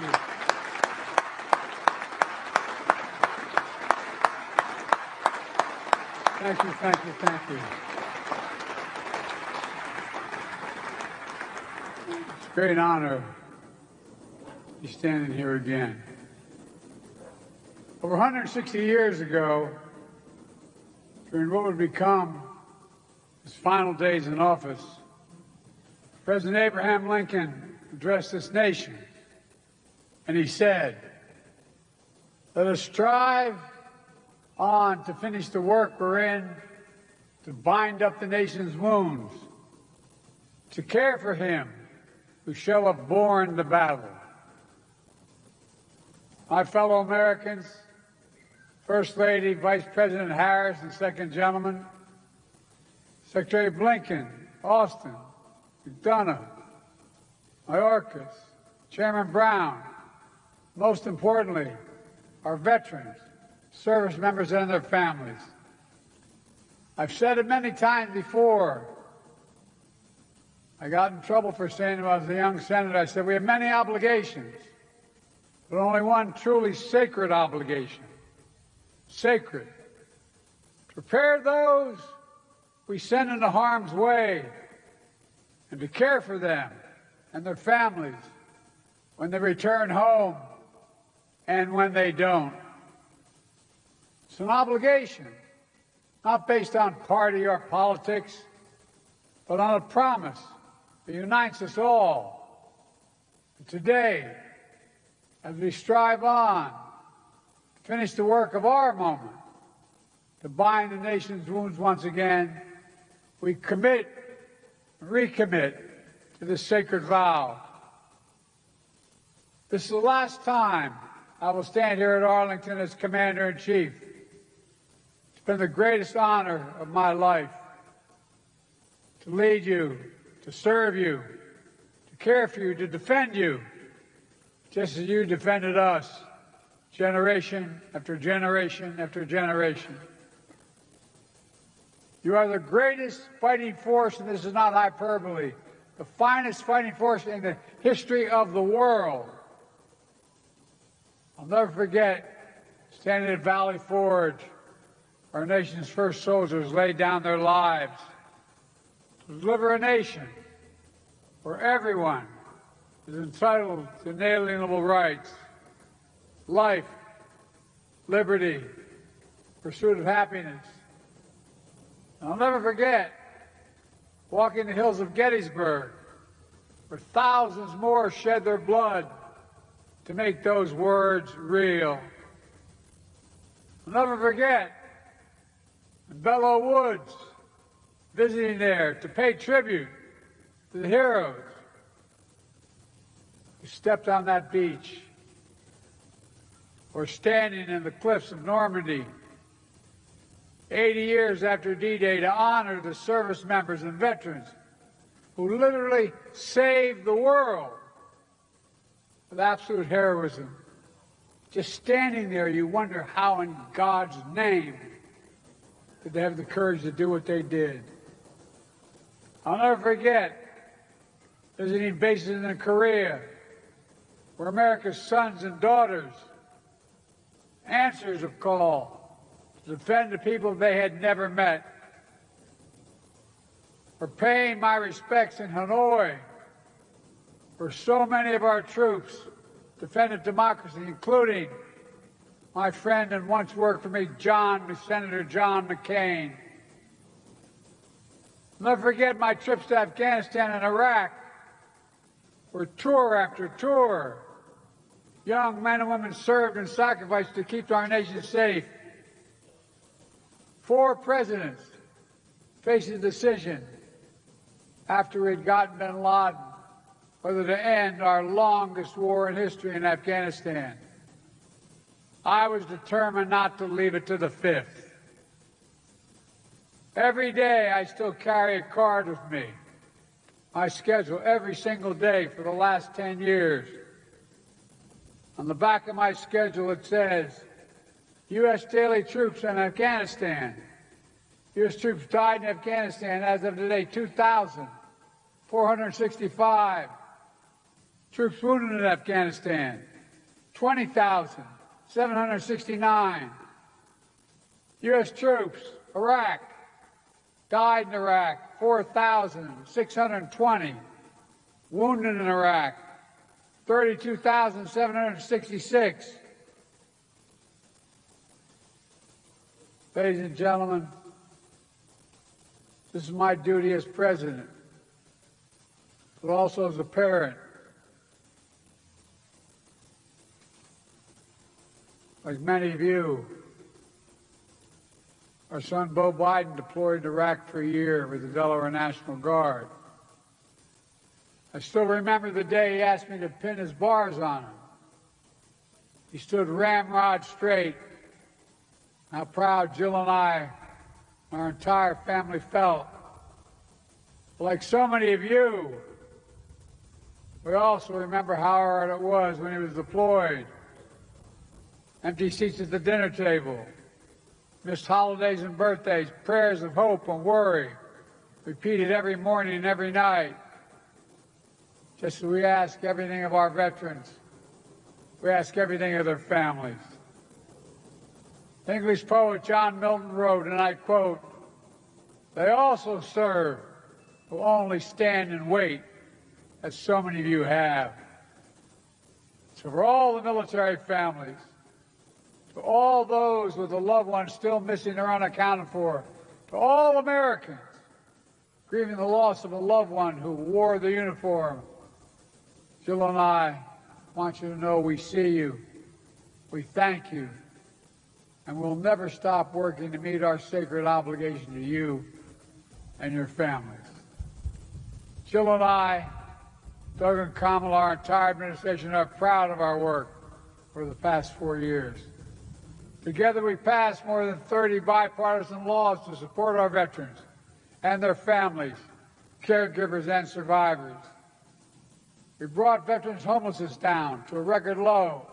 you. Thank you, thank you, thank you. It's a great honor to be standing here again. Over 160 years ago, during what would become his final days in office, President Abraham Lincoln addressed this nation, and he said, "Let us strive on to finish the work we're in, to bind up the nation's wounds, to care for him who shall have borne the battle." My fellow Americans, First Lady, Vice President Harris, and Second Gentleman, Secretary Blinken, Austin, McDonough, Mayorkas, Chairman Brown, most importantly, our veterans, service members and their families. I've said it many times before. I got in trouble for saying it when I was a young senator. I said, we have many obligations, but only one truly sacred obligation. Sacred. To prepare those we send into harm's way and to care for them and their families when they return home and when they don't. It's an obligation, not based on party or politics, but on a promise that unites us all. And today, as we strive on to finish the work of our moment, to bind the nation's wounds once again, we commit and recommit to this sacred vow. This is the last time I will stand here at Arlington as Commander-in-Chief. It's been the greatest honor of my life to lead you, to serve you, to care for you, to defend you, just as you defended us, generation after generation after generation. You are the greatest fighting force, and this is not hyperbole, the finest fighting force in the history of the world. I'll never forget standing at Valley Forge, our nation's first soldiers laid down their lives to deliver a nation where everyone is entitled to inalienable rights, life, liberty, pursuit of happiness. And I'll never forget walking the hills of Gettysburg, where thousands more shed their blood to make those words real. I'll never forget in Belleau Woods, visiting there to pay tribute to the heroes who stepped on that beach, or standing in the cliffs of Normandy 80 years after D-Day to honor the service members and veterans who literally saved the world with absolute heroism. Just standing there, you wonder how in God's name did they have the courage to do what they did. I'll never forget visiting bases in Korea, where America's sons and daughters answers a call to defend the people they had never met. For paying my respects in Hanoi, where so many of our troops defended democracy, including my friend and once worked for me, Senator John McCain. I'll never forget my trips to Afghanistan and Iraq, where tour after tour, young men and women served and sacrificed to keep our nation safe. 4 presidents faced a decision after we'd gotten bin Laden whether to end our longest war in history in Afghanistan. I was determined not to leave it to the 5th. Every day I still carry a card with me, my schedule every single day for the last 10 years. On the back of my schedule it says, U.S. daily troops in Afghanistan. U.S. troops died in Afghanistan as of today, 2,465. Troops wounded in Afghanistan, 20,769. U.S. troops, Iraq, died in Iraq, 4,620. Wounded in Iraq, 32,766. Ladies and gentlemen, this is my duty as president, but also as a parent. Like many of you, our son Beau Biden deployed to Iraq for a year with the Delaware National Guard. I still remember the day he asked me to pin his bars on him. He stood ramrod straight. How proud Jill and I, our entire family felt. Like so many of you, we also remember how hard it was when he was deployed. Empty seats at the dinner table, missed holidays and birthdays, prayers of hope and worry, repeated every morning and every night. Just as we ask everything of our veterans, we ask everything of their families. English poet John Milton wrote, and I quote, "They also serve who only stand and wait, as so many of you have." So for all the military families, to all those with a loved one still missing or unaccounted for, to all Americans grieving the loss of a loved one who wore the uniform, Jill and I want you to know we see you, we thank you, and we'll never stop working to meet our sacred obligation to you and your families. Jill and I, Doug and Kamala, our entire administration, are proud of our work for the past 4 years. Together, we passed more than 30 bipartisan laws to support our veterans and their families, caregivers, and survivors. We brought veterans' homelessness down to a record low.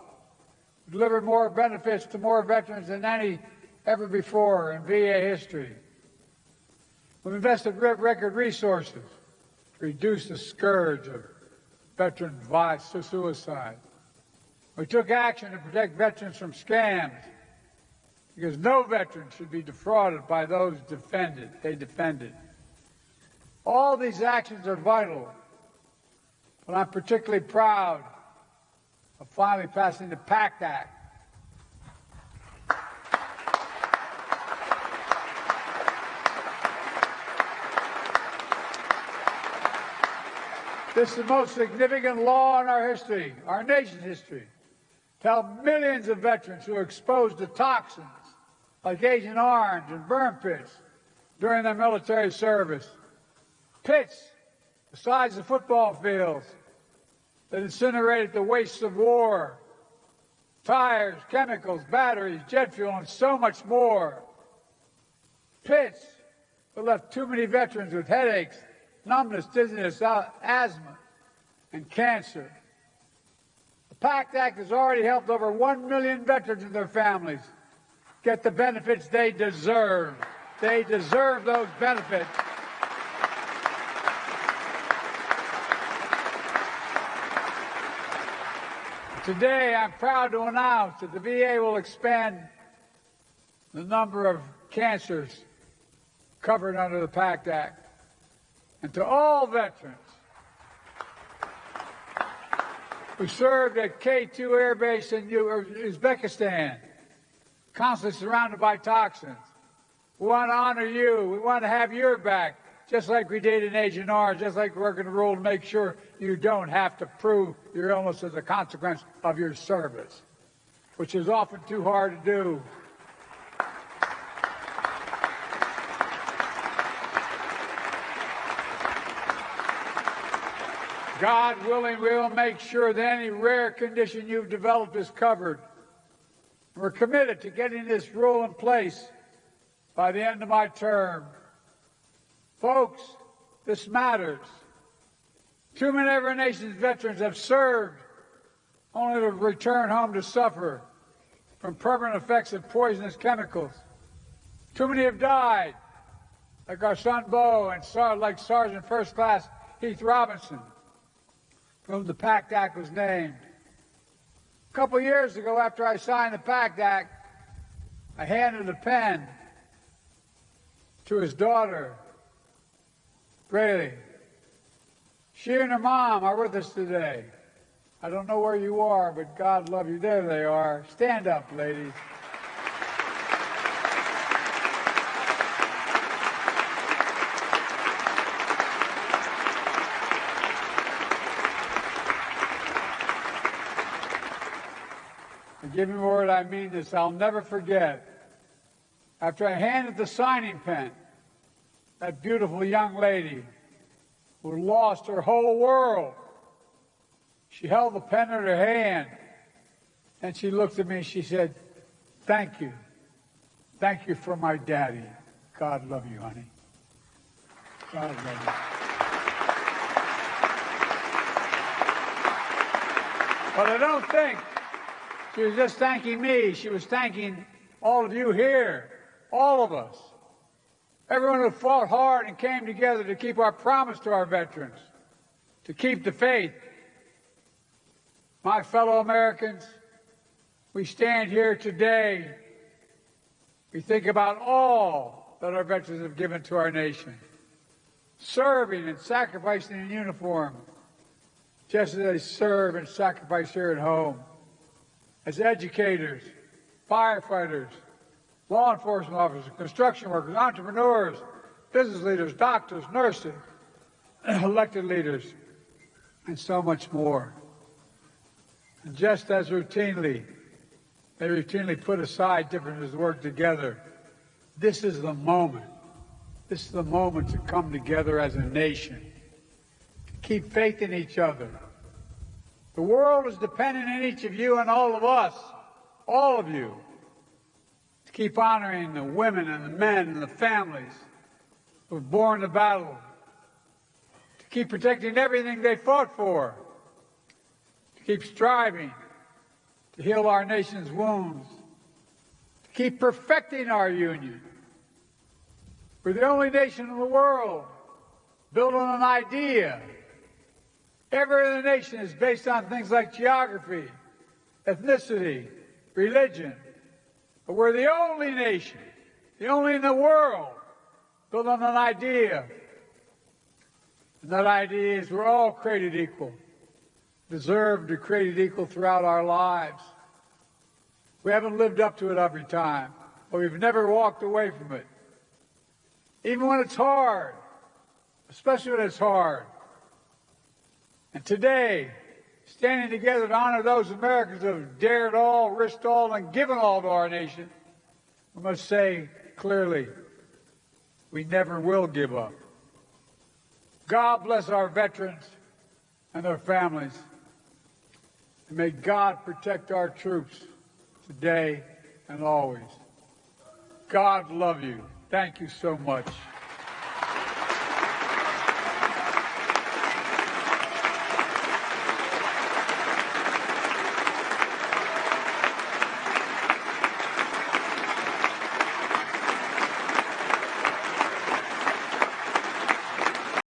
We delivered more benefits to more veterans than any ever before in VA history. We've invested record resources to reduce the scourge of veteran suicide. We took action to protect veterans from scams, because no veteran should be defrauded by those they defended. All these actions are vital, but I'm particularly proud of finally passing the PACT Act. This is the most significant law in our history, our nation's history, to help millions of veterans who are exposed to toxins like Agent Orange and burn pits during their military service. Pits the size of football fields that incinerated the wastes of war, tires, chemicals, batteries, jet fuel, and so much more. Pits that left too many veterans with headaches, numbness, dizziness, asthma, and cancer. The PACT Act has already helped over 1 million veterans and their families get the benefits they deserve. They deserve those benefits. Today, I'm proud to announce that the VA will expand the number of cancers covered under the PACT Act. And to all veterans who served at K-2 Air Base in Uzbekistan, constantly surrounded by toxins, we want to honor you. We want to have your back, just like we did in Agent Orange, just like we're going to rule to make sure you don't have to prove your illness as a consequence of your service, which is often too hard to do. God willing, we will make sure that any rare condition you've developed is covered. We're committed to getting this rule in place by the end of my term. Folks, this matters. Too many of our nation's veterans have served only to return home to suffer from permanent effects of poisonous chemicals. Too many have died, like our son Beau and like Sergeant First Class Heath Robinson. whom the PACT Act was named. A couple years ago, after I signed the PACT Act, I handed a pen to his daughter, Braley. She and her mom are with us today. I don't know where you are, but God love you. There they are. Stand up, ladies. And give me a word, I mean this. I'll never forget. After I handed the signing pen, that beautiful young lady who lost her whole world, she held the pen in her hand, and she looked at me and she said, "Thank you. Thank you for my daddy. God love you, honey. God love you." But I don't think she was just thanking me. She was thanking all of you here, all of us, everyone who fought hard and came together to keep our promise to our veterans, to keep the faith. My fellow Americans, we stand here today. We think about all that our veterans have given to our nation, serving and sacrificing in uniform, just as they serve and sacrifice here at home, as educators, firefighters, law enforcement officers, construction workers, entrepreneurs, business leaders, doctors, nurses, elected leaders, and so much more. And just as they routinely put aside differences to work together, this is the moment. This is the moment to come together as a nation, to keep faith in each other. The world is dependent on each of you and all of us, all of you, to keep honoring the women and the men and the families who were born to battle, to keep protecting everything they fought for, to keep striving to heal our nation's wounds, to keep perfecting our union. We're the only nation in the world built on an idea. Every other nation is based on things like geography, ethnicity, religion. But we're the only nation, the only in the world, built on an idea. And that idea is we're all created equal, deserve to be created equal throughout our lives. We haven't lived up to it every time, but we've never walked away from it. Even when it's hard, especially when it's hard. And today, standing together to honor those Americans who have dared all, risked all, and given all to our nation, we must say clearly, we never will give up. God bless our veterans and their families. And may God protect our troops today and always. God love you. Thank you so much.